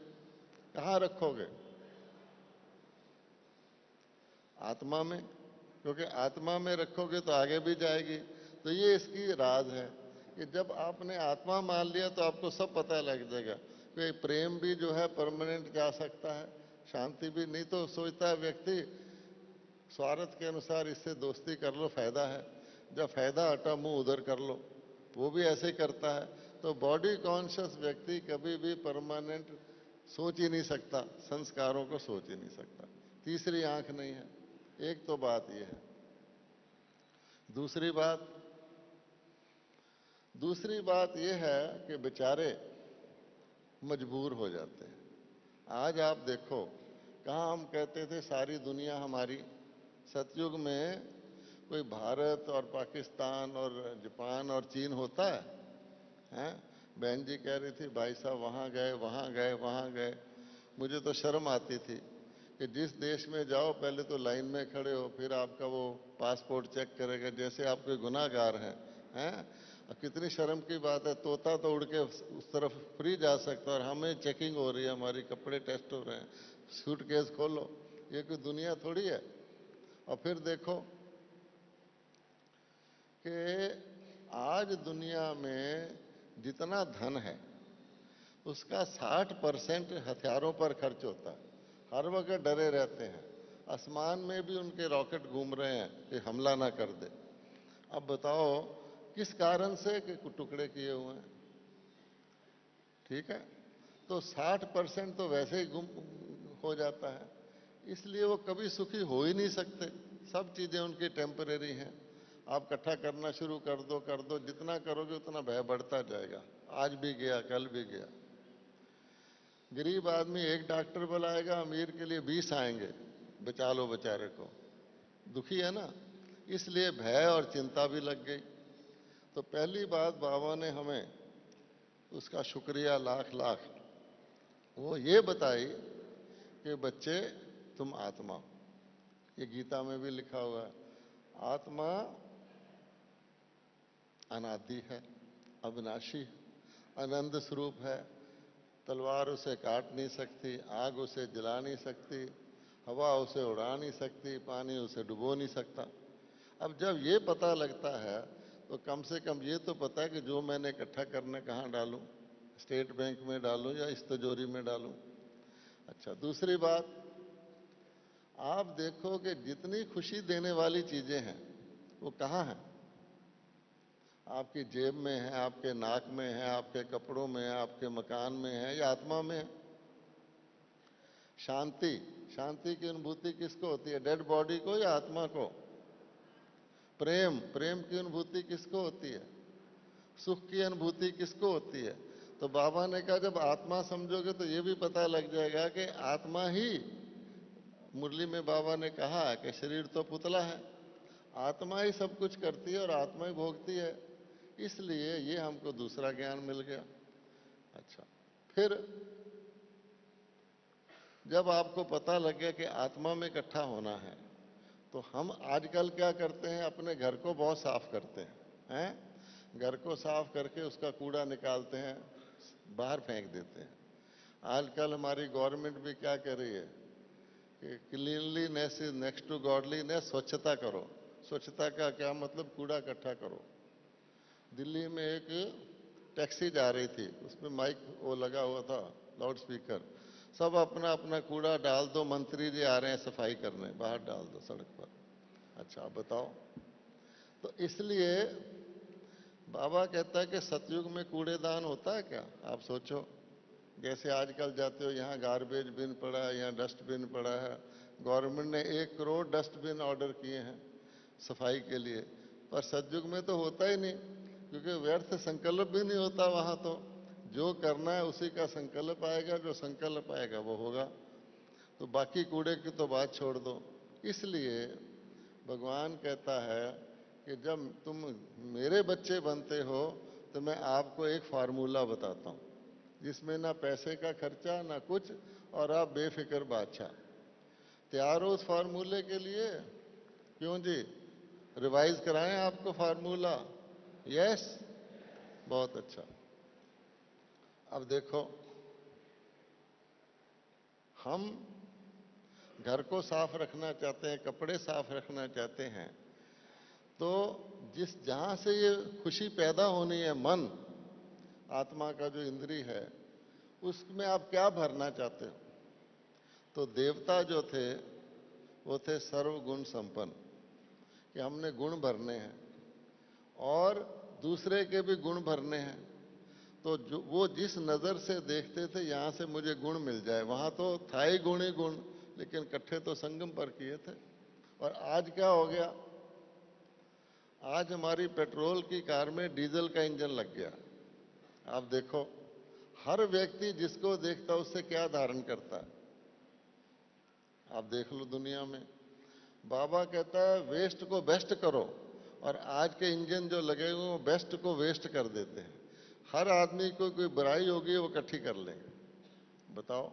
कहाँ रखोगे? आत्मा में, क्योंकि आत्मा में रखोगे तो आगे भी जाएगी। तो ये इसकी राज है कि जब आपने आत्मा मान लिया तो आपको सब पता लग जाएगा कि प्रेम भी जो है परमानेंट जा सकता है, शांति भी। नहीं तो सोचता है व्यक्ति स्वार्थ के अनुसार इससे दोस्ती कर लो, फायदा है, जब फायदा हटा मुंह उधर कर लो, वो भी ऐसे ही करता है। तो बॉडी कॉन्शियस व्यक्ति कभी भी परमानेंट सोच ही नहीं सकता, संस्कारों को सोच ही नहीं सकता। तीसरी आंख नहीं है। एक तो बात यह है। दूसरी बात यह है कि बेचारे मजबूर हो जाते हैं। आज आप देखो, कहाँ हम कहते थे सारी दुनिया हमारी। सतयुग में कोई भारत और पाकिस्तान और जापान और चीन होता है, हैं? बहन जी कह रही थी भाई साहब वहाँ गए, वहाँ गए, वहाँ गए। मुझे तो शर्म आती थी कि जिस देश में जाओ पहले तो लाइन में खड़े हो, फिर आपका वो पासपोर्ट चेक करेगा जैसे आप कोई गुनाहगार हैं? अब कितनी शर्म की बात है, तोता तो उड़ के उस तरफ फ्री जा सकता है और हमें चेकिंग हो रही है, हमारी कपड़े टेस्ट हो रहे हैं, सूटकेस खोलो। ये कोई दुनिया थोड़ी है। और फिर देखो कि आज दुनिया में जितना धन है उसका 60% हथियारों पर खर्च होता है। हर वक्त डरे रहते हैं, आसमान में भी उनके रॉकेट घूम रहे हैं कि हमला ना कर दे। अब बताओ किस कारण से कि टुकड़े किए हुए हैं। ठीक है, तो 60% तो वैसे ही गुम हो जाता है। इसलिए वो कभी सुखी हो ही नहीं सकते। सब चीजें उनकी टेम्परेरी हैं। आप इकट्ठा करना शुरू कर दो, जितना करोगे उतना भय बढ़ता जाएगा। आज भी गया, कल भी गया। गरीब आदमी एक डॉक्टर बुलाएगा, अमीर के लिए 20 आएंगे, बचा लो बेचारे को। दुखी है ना, इसलिए भय और चिंता भी लग गई। तो पहली बात बाबा ने हमें उसका शुक्रिया लाख लाख वो ये बताई कि बच्चे तुम आत्मा हो। ये गीता में भी लिखा हुआ है, आत्मा अनादि है, अविनाशी है, आनंद स्वरूप है। तलवार उसे काट नहीं सकती, आग उसे जला नहीं सकती, हवा उसे उड़ा नहीं सकती, पानी उसे डुबो नहीं सकता। अब जब ये पता लगता है तो कम से कम ये तो पता है कि जो मैंने इकट्ठा करना कहाँ डालूं, स्टेट बैंक में डालूं या इस तिजोरी में डालूं। अच्छा, दूसरी बात, आप देखो कि जितनी खुशी देने वाली चीजें हैं वो कहाँ हैं? आपकी जेब में है, आपके नाक में है, आपके कपड़ों में है, आपके मकान में है या आत्मा में है? शांति, शांति की अनुभूति किसको होती है, डेड बॉडी को या आत्मा को? प्रेम, प्रेम की अनुभूति किसको होती है? सुख की अनुभूति किसको होती है? तो बाबा ने कहा जब आत्मा समझोगे तो ये भी पता लग जाएगा कि आत्मा ही, मुरली में बाबा ने कहा कि शरीर तो पुतला है, आत्मा ही सब कुछ करती है और आत्मा ही भोगती है। इसलिए ये हमको दूसरा ज्ञान मिल गया। अच्छा, फिर जब आपको पता लग गया कि आत्मा में इकट्ठा होना है तो हम आजकल क्या करते हैं, अपने घर को बहुत साफ करते हैं, घर को साफ करके उसका कूड़ा निकालते हैं, बाहर फेंक देते हैं। आजकल हमारी गवर्नमेंट भी क्या कर रही है कि cleanliness is next to godliness, स्वच्छता करो। स्वच्छता का क्या मतलब, कूड़ा इकट्ठा करो। दिल्ली में एक टैक्सी जा रही थी, उसमें माइक वो लगा हुआ था, लाउड स्पीकर, सब अपना अपना कूड़ा डाल दो, मंत्री जी आ रहे हैं सफाई करने, बाहर डाल दो सड़क पर। अच्छा, आप बताओ। तो इसलिए बाबा कहता है कि सतयुग में कूड़ेदान होता है क्या? आप सोचो, जैसे आजकल जाते हो यहाँ गार्बेज बिन पड़ा है, यहाँ डस्टबिन पड़ा है, गवर्नमेंट ने 1 करोड़ डस्टबिन ऑर्डर किए हैं सफाई के लिए, पर सतयुग में तो होता ही नहीं, क्योंकि व्यर्थ संकल्प भी नहीं होता वहां। तो जो करना है उसी का संकल्प आएगा, जो संकल्प आएगा वो होगा। तो बाकी कूड़े की तो बात छोड़ दो। इसलिए भगवान कहता है कि जब तुम मेरे बच्चे बनते हो तो मैं आपको एक फार्मूला बताता हूं जिसमें ना पैसे का खर्चा ना कुछ, और आप बेफिक्र बादशाह। तैयार हो उस फार्मूले के लिए? क्यों जी, रिवाइज कराएं आपको फार्मूला? यस, बहुत अच्छा। अब देखो, हम घर को साफ रखना चाहते हैं, कपड़े साफ रखना चाहते हैं, तो जहां से ये खुशी पैदा होनी है, मन, आत्मा का जो इंद्री है, उसमें आप क्या भरना चाहते हो? तो देवता जो थे वो थे सर्वगुण संपन्न, कि हमने गुण भरने हैं और दूसरे के भी गुण भरने हैं। तो जो वो जिस नज़र से देखते थे यहाँ से मुझे गुण मिल जाए, वहाँ तो था ही गुण ही गुण, लेकिन इकट्ठे तो संगम पर किए थे। और आज क्या हो गया, आज हमारी पेट्रोल की कार में डीजल का इंजन लग गया। आप देखो, हर व्यक्ति जिसको देखता उससे क्या धारण करता है, आप देख लो दुनिया में। बाबा कहता है वेस्ट को बेस्ट करो, और आज के इंजन जो लगे हुए वो बेस्ट को वेस्ट कर देते हैं। हर आदमी को कोई बुराई होगी वो इकट्ठी कर लेंगे, बताओ।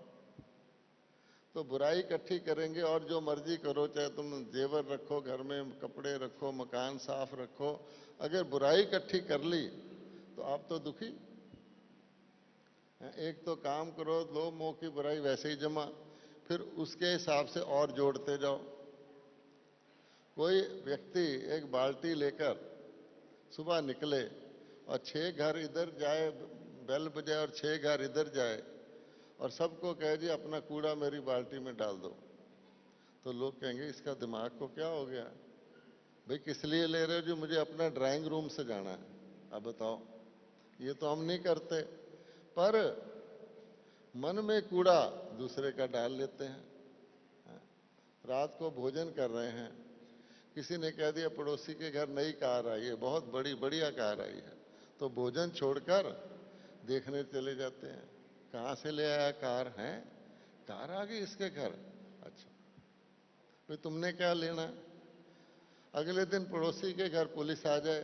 तो बुराई इकट्ठी करेंगे और जो मर्जी करो, चाहे तुम जेवर रखो घर में, कपड़े रखो, मकान साफ रखो, अगर बुराई इकट्ठी कर ली तो आप तो दुखी। एक तो काम करो, लो मुंह की बुराई वैसे ही जमा, फिर उसके हिसाब से और जोड़ते जाओ। कोई व्यक्ति एक बाल्टी लेकर सुबह निकले और 6 घर इधर जाए, बेल बजाए और 6 घर इधर जाए और सबको कहे जी अपना कूड़ा मेरी बाल्टी में डाल दो, तो लोग कहेंगे इसका दिमाग को क्या हो गया भाई, किस लिए ले रहे हो? जो मुझे अपना ड्राइंग रूम से जाना है। अब बताओ, ये तो हम नहीं करते, पर मन में कूड़ा दूसरे का डाल लेते हैं। रात को भोजन कर रहे हैं, किसी ने कह दिया पड़ोसी के घर नई कार आई है, बहुत बड़ी बढ़िया कार आई है, तो भोजन छोड़कर देखने चले जाते हैं, कहाँ से ले आया कार है, कार आ गई इसके घर। अच्छा, भाई तुमने क्या लेना है? अगले दिन पड़ोसी के घर पुलिस आ जाए,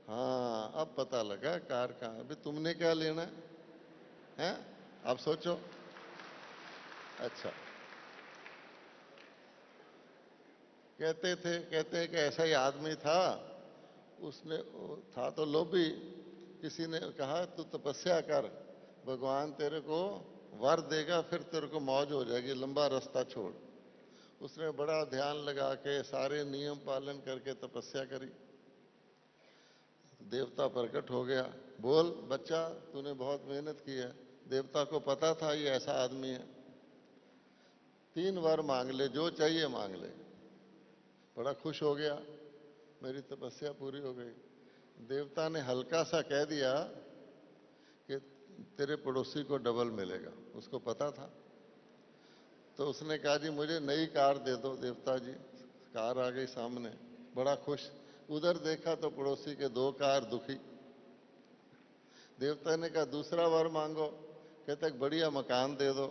हाँ अब पता लगा कार कहाँ है। अभी तुमने क्या लेना है, हैं? आप सोचो। अच्छा, कहते हैं कि ऐसा ही आदमी था, उसने था तो लोभी। किसी ने कहा तू तपस्या कर, भगवान तेरे को वर देगा, फिर तेरे को मौज हो जाएगी, लंबा रास्ता छोड़। उसने बड़ा ध्यान लगा के सारे नियम पालन करके तपस्या करी। देवता प्रकट हो गया, बोल बच्चा तूने बहुत मेहनत की है। देवता को पता था ये ऐसा आदमी है। 3 वर मांग ले, जो चाहिए मांग ले। बड़ा खुश हो गया, मेरी तपस्या पूरी हो गई। देवता ने हल्का सा कह दिया कि तेरे पड़ोसी को डबल मिलेगा, उसको पता था। तो उसने कहा जी मुझे नई कार दे दो। देवता जी, कार आ गई सामने, बड़ा खुश। उधर देखा तो पड़ोसी के 2 कार, दुखी। देवता ने कहा दूसरा वर मांगो। कहता एक बढ़िया मकान दे दो।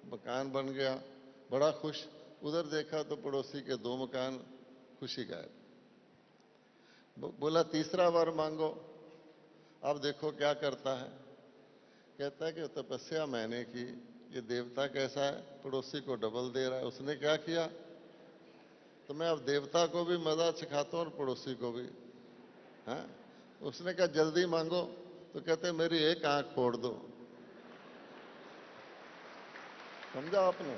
मकान बन गया, बड़ा खुश। उधर देखा तो पड़ोसी के 2 मकान, खुशी गायब। बोला तीसरा वर मांगो। अब देखो क्या करता है। कहता है कि तपस्या मैंने की, ये देवता कैसा है, पड़ोसी को डबल दे रहा है। उसने क्या किया, तो मैं अब देवता को भी मजा सिखाता हूँ और पड़ोसी को भी। हाँ, उसने कहा जल्दी मांगो। तो कहते मेरी एक आंख फोड़ दो। समझा आपने?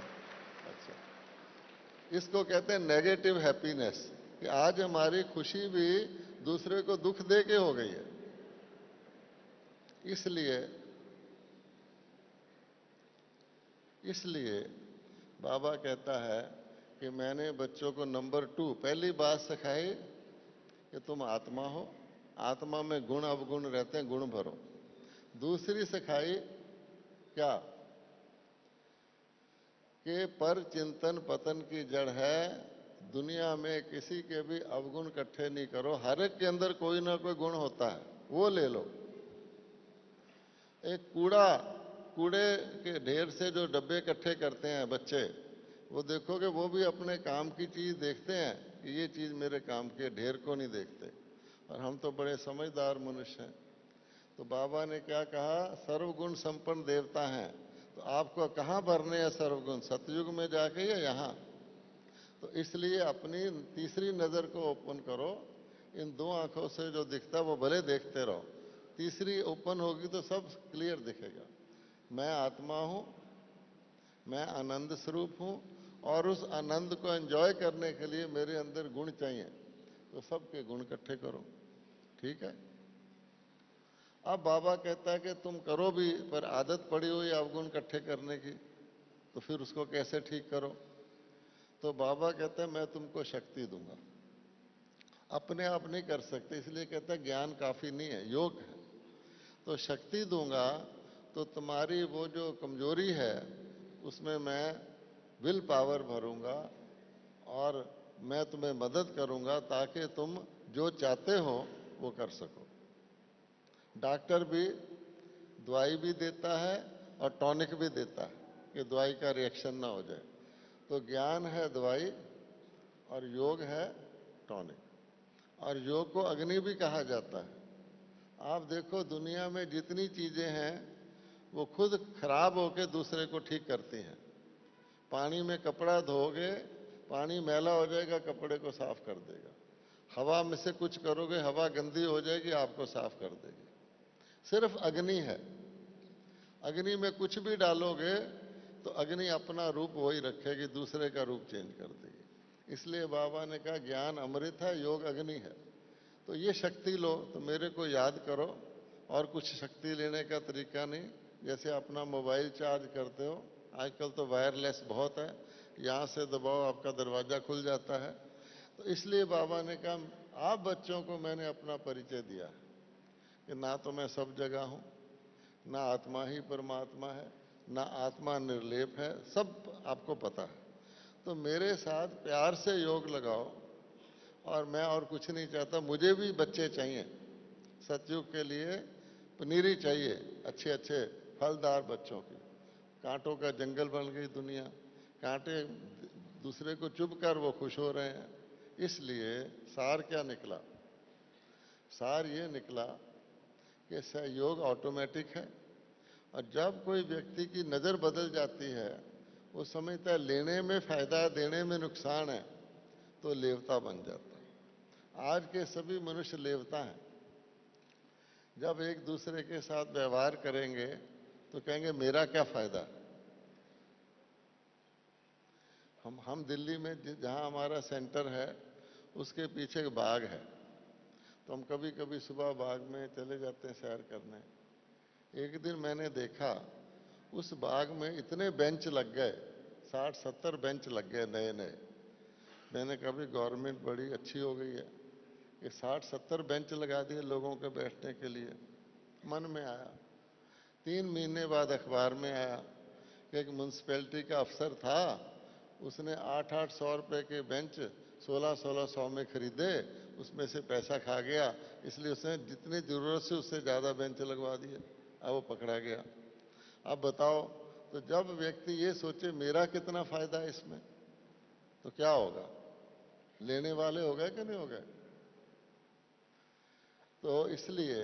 अच्छा, इसको कहते हैं नेगेटिव हैप्पीनेस, कि आज हमारी खुशी भी दूसरे को दुख दे के हो गई है। इसलिए इसलिए बाबा कहता है कि मैंने बच्चों को नंबर 2 पहली बात सिखाई कि तुम आत्मा हो, आत्मा में गुण अवगुण रहते हैं, गुण भरो। दूसरी सिखाई क्या, कि पर चिंतन पतन की जड़ है, दुनिया में किसी के भी अवगुण इकट्ठे नहीं करो, हर एक के अंदर कोई ना कोई गुण होता है, वो ले लो। एक कूड़े के ढेर से जो डब्बे इकट्ठे करते हैं बच्चे, वो देखोगे वो भी अपने काम की चीज देखते हैं कि ये चीज मेरे काम के, ढेर को नहीं देखते। और हम तो बड़े समझदार मनुष्य हैं। तो बाबा ने क्या कहा, सर्वगुण संपन्न देवता हैं, तो आपको कहाँ भरने हैं सर्वगुण, सतयुग में जाके या यहाँ? तो इसलिए अपनी तीसरी नजर को ओपन करो। इन 2 आंखों से जो दिखता है वो भले देखते रहो, तीसरी ओपन होगी तो सब क्लियर दिखेगा। मैं आत्मा हूं, मैं आनंद स्वरूप हूं, और उस आनंद को एंजॉय करने के लिए मेरे अंदर गुण चाहिए, तो सबके गुण इकट्ठे करो। ठीक है? अब बाबा कहता है कि तुम करो भी, पर आदत पड़ी हुई अवगुण इकट्ठे करने की, तो फिर उसको कैसे ठीक करो? तो बाबा कहते हैं मैं तुमको शक्ति दूंगा। अपने आप नहीं कर सकते, इसलिए कहता है ज्ञान काफी नहीं है, योग है। तो शक्ति दूंगा, तो तुम्हारी वो जो कमजोरी है उसमें मैं विल पावर भरूंगा, और मैं तुम्हें मदद करूंगा ताकि तुम जो चाहते हो वो कर सको। डॉक्टर भी दवाई भी देता है और टॉनिक भी देता है कि दवाई का रिएक्शन ना हो जाए। तो ज्ञान है दवाई और योग है टॉनिक। और योग को अग्नि भी कहा जाता है। आप देखो दुनिया में जितनी चीजें हैं वो खुद खराब होकर दूसरे को ठीक करती हैं। पानी में कपड़ा धोगे, पानी मैला हो जाएगा, कपड़े को साफ कर देगा। हवा में से कुछ करोगे, हवा गंदी हो जाएगी, आपको साफ कर देगी। सिर्फ अग्नि है, अग्नि में कुछ भी डालोगे तो अग्नि अपना रूप वही रखेगी, दूसरे का रूप चेंज कर देगी। इसलिए बाबा ने कहा ज्ञान अमृत है, योग अग्नि है। तो ये शक्ति लो, तो मेरे को याद करो, और कुछ शक्ति लेने का तरीका नहीं। जैसे अपना मोबाइल चार्ज करते हो, आजकल तो वायरलेस बहुत है, यहाँ से दबाओ आपका दरवाजा खुल जाता है। तो इसलिए बाबा ने कहा आप बच्चों को मैंने अपना परिचय दिया कि ना तो मैं सब जगह हूँ, ना आत्मा ही परमात्मा है, ना आत्मा निर्लेप है, सब आपको पता है। तो मेरे साथ प्यार से योग लगाओ, और मैं और कुछ नहीं चाहता। मुझे भी बच्चे चाहिए, सतयुग के लिए पनीरी चाहिए, अच्छे अच्छे फलदार बच्चों की। कांटों का जंगल बन गई दुनिया, कांटे दूसरे को चुभ कर वो खुश हो रहे हैं, इसलिए सार क्या निकला? सार ये निकला कि सहयोग ऑटोमेटिक है, और जब कोई व्यक्ति की नज़र बदल जाती है, वो समझता है लेने में फायदा देने में नुकसान है, तो लेवता बन जाता है। आज के सभी मनुष्य लेवता हैं। जब एक दूसरे के साथ व्यवहार करेंगे तो कहेंगे मेरा क्या फायदा। हम दिल्ली में जहाँ हमारा सेंटर है उसके पीछे एक बाग है, तो हम कभी कभी सुबह बाग में चले जाते हैं सैर करने। एक दिन मैंने देखा उस बाग में इतने बेंच लग गए, 60-70 बेंच लग गए नए नए। मैंने कहा गवर्नमेंट बड़ी अच्छी हो गई है कि 60-70 बेंच लगा दिए लोगों के बैठने के लिए। मन में आया। 3 महीने बाद अखबार में आया कि एक म्यूनसिपैलिटी का अफसर था, उसने 800 रुपए के बेंच 1600 में खरीदे, उसमें से पैसा खा गया, इसलिए उसने जितनी जरूरत से उससे ज़्यादा बेंच लगवा दिए। अब वो पकड़ा गया। अब बताओ, तो जब व्यक्ति ये सोचे मेरा कितना फायदा है इसमें, तो क्या होगा? लेने वाले हो गए कि नहीं हो गए? तो इसलिए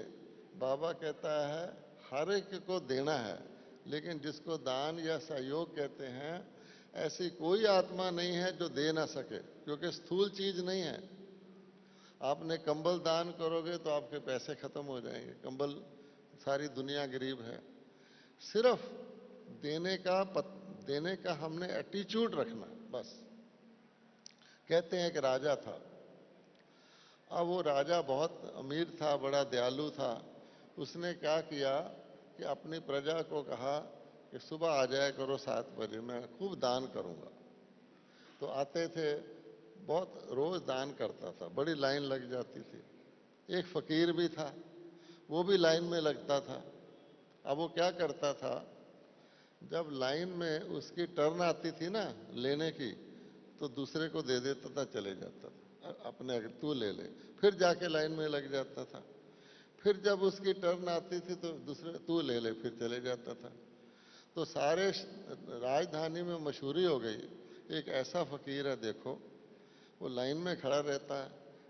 बाबा कहता है हर एक को देना है, लेकिन जिसको दान या सहयोग कहते हैं, ऐसी कोई आत्मा नहीं है जो दे ना सके, क्योंकि स्थूल चीज नहीं है। आपने कंबल दान करोगे तो आपके पैसे खत्म हो जाएंगे, कंबल सारी दुनिया गरीब है। सिर्फ देने का हमने एटीट्यूड रखना, बस। कहते हैं कि राजा था, अब वो राजा बहुत अमीर था, बड़ा दयालु था। उसने क्या किया कि अपनी प्रजा को कहा कि सुबह आ जाया करो 7 बजे, मैं खूब दान करूंगा। तो आते थे, बहुत रोज दान करता था, बड़ी लाइन लग जाती थी। एक फकीर भी था, वो भी लाइन में लगता था। अब वो क्या करता था, जब लाइन में उसकी टर्न आती थी ना लेने की, तो दूसरे को दे देता था, चले जाता था, अपने तू ले ले। फिर जाके लाइन में लग जाता था। फिर जब उसकी टर्न आती थी तो दूसरे तू ले ले, फिर चले जाता था। तो सारे राजधानी में मशहूरी हो गई, एक ऐसा फकीर है देखो, वो लाइन में खड़ा रहता है,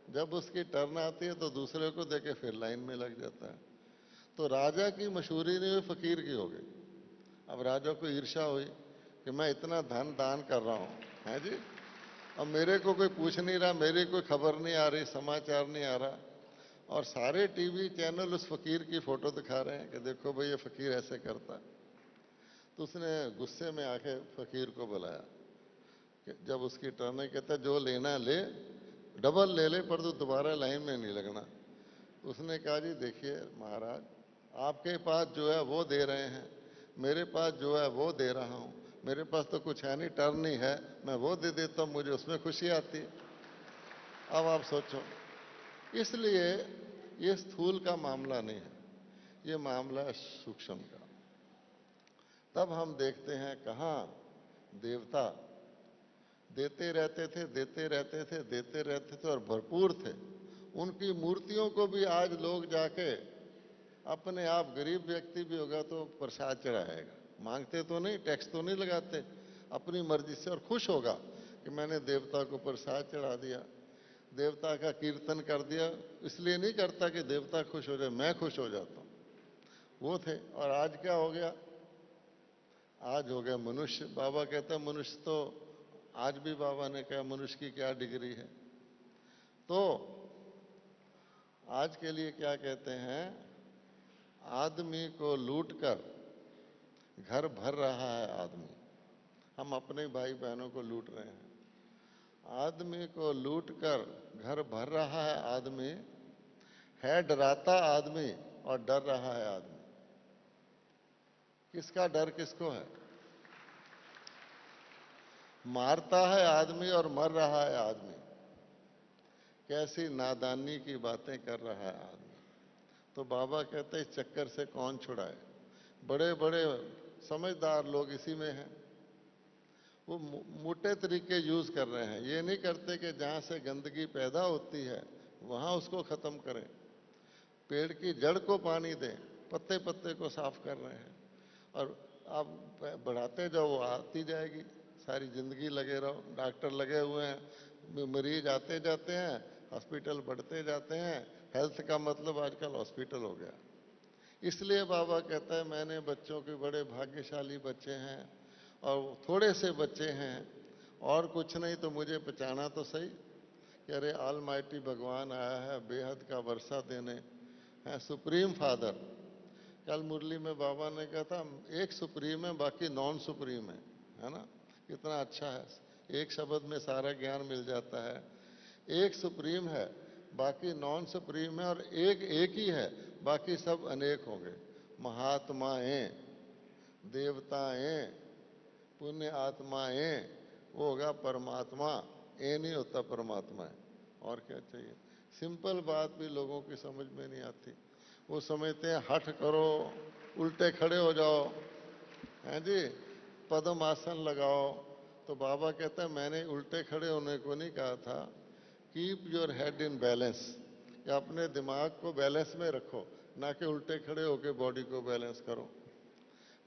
जब उसकी टर्न आती है तो दूसरे को देके फिर लाइन में लग जाता है। तो राजा की मशहूरी नहीं हुई, फकीर की हो गई। अब राजा को ईर्ष्या हुई कि मैं इतना धन दान कर रहा हूँ, है जी, अब मेरे को कोई पूछ नहीं रहा, मेरी कोई खबर नहीं आ रही, समाचार नहीं आ रहा, और सारे टीवी चैनल उस फकीर की फोटो दिखा रहे हैं कि देखो भाई ये फकीर ऐसे करता है। तो उसने गुस्से में आके फकीर को बुलाया कि जब उसकी टर्न है, कहता जो लेना ले, डबल ले ले, पर तो दोबारा लाइन में नहीं लगना। उसने कहा जी देखिए महाराज, आपके पास जो है वो दे रहे हैं, मेरे पास जो है वो दे रहा हूँ, मेरे पास तो कुछ है नहीं, टर्न ही है, मैं वो दे देता हूँ, मुझे उसमें खुशी आती है। अब आप सोचो, इसलिए ये स्थूल का मामला नहीं है, ये मामला है सूक्ष्म का। तब हम देखते हैं कहाँ देवता देते रहते थे, देते रहते थे, देते रहते थे, और भरपूर थे। उनकी मूर्तियों को भी आज लोग जाके, अपने आप गरीब व्यक्ति भी होगा तो प्रसाद चढ़ाएगा, मांगते तो नहीं, टैक्स तो नहीं लगाते, अपनी मर्जी से, और खुश होगा कि मैंने देवता को प्रसाद चढ़ा दिया, देवता का कीर्तन कर दिया। इसलिए नहीं करता कि देवता खुश हो जाए, मैं खुश हो जाता हूँ। वो थे। और आज क्या हो गया? आज हो गया मनुष्य। बाबा कहता है मनुष्य तो, आज भी बाबा ने कहा मनुष्य की क्या डिग्री है। तो आज के लिए क्या कहते हैं, आदमी को लूटकर घर भर रहा है आदमी। हम अपने भाई बहनों को लूट रहे हैं। आदमी को लूटकर घर भर रहा है आदमी, है डराता आदमी और डर रहा है आदमी। किसका डर किसको है? मारता है आदमी और मर रहा है आदमी। कैसी नादानी की बातें कर रहा है आदमी। तो बाबा कहते हैं इस चक्कर से कौन छुड़ाए। बड़े बड़े समझदार लोग इसी में हैं। वो मोटे तरीके यूज कर रहे हैं, ये नहीं करते कि जहां से गंदगी पैदा होती है वहां उसको खत्म करें। पेड़ की जड़ को पानी दें, पत्ते पत्ते को साफ कर रहे हैं। और आप बढ़ाते जाओ, वो आती जाएगी। सारी जिंदगी लगे रहो, डॉक्टर लगे हुए हैं, मरीज आते जाते हैं, हॉस्पिटल बढ़ते जाते हैं। हेल्थ का मतलब आजकल हॉस्पिटल हो गया। इसलिए बाबा कहता है मैंने बच्चों के बड़े भाग्यशाली बच्चे हैं और थोड़े से बच्चे हैं और कुछ नहीं तो मुझे पहचाना तो सही कि अरे ऑलमाइटी भगवान आया है बेहद का वर्षा देने, है सुप्रीम फादर। कल मुरली में बाबा ने कहा था एक सुप्रीम है बाकी नॉन सुप्रीम है ना। कितना अच्छा है, एक शब्द में सारा ज्ञान मिल जाता है। एक सुप्रीम है बाकी नॉन सुप्रीम है और एक ही है बाकी सब अनेक होंगे। महात्माएं, देवताएं, पुण्य आत्माएं, वो होगा परमात्मा। ये नहीं होता परमात्मा है। और क्या चाहिए। सिंपल बात भी लोगों की समझ में नहीं आती। वो समझते हैं हठ करो, उल्टे खड़े हो जाओ, हैं जी, पद्म आसन लगाओ। तो बाबा कहता है मैंने उल्टे खड़े होने को नहीं कहा था, keep your head in balance, या अपने दिमाग को बैलेंस में रखो, ना कि उल्टे खड़े होकर बॉडी को बैलेंस करो।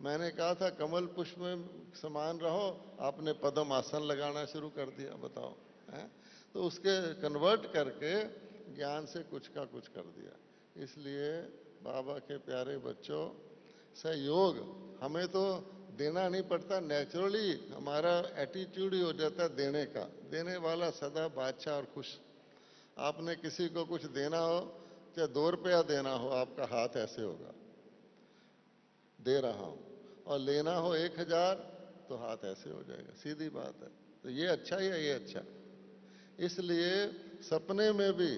मैंने कहा था कमल पुष्प में समान रहो, आपने पद्म आसन लगाना शुरू कर दिया, बताओ है? तो उसके कन्वर्ट करके ज्ञान से कुछ का कुछ कर दिया। इसलिए बाबा के प्यारे बच्चों, सहयोग हमें तो देना नहीं पड़ता, नेचुरली हमारा एटीट्यूड ही हो जाता है देने का। देने वाला सदा बादशाह और खुश। आपने किसी को कुछ देना हो, चाहे 2 रुपया देना हो, आपका हाथ ऐसे होगा, दे रहा हूं, और लेना हो 1000 तो हाथ ऐसे हो जाएगा, सीधी बात है। तो ये अच्छा या ये अच्छा। इसलिए सपने में भी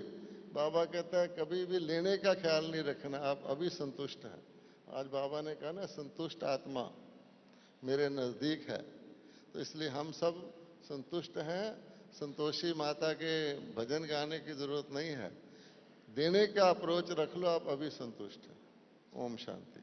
बाबा कहता है कभी भी लेने का ख्याल नहीं रखना, आप अभी संतुष्ट हैं। आज बाबा ने कहा ना संतुष्ट आत्मा मेरे नजदीक है। तो इसलिए हम सब संतुष्ट हैं। संतोषी माता के भजन गाने की जरूरत नहीं है, देने का अप्रोच रख लो, आप अभी संतुष्ट हैं। ओम शांति।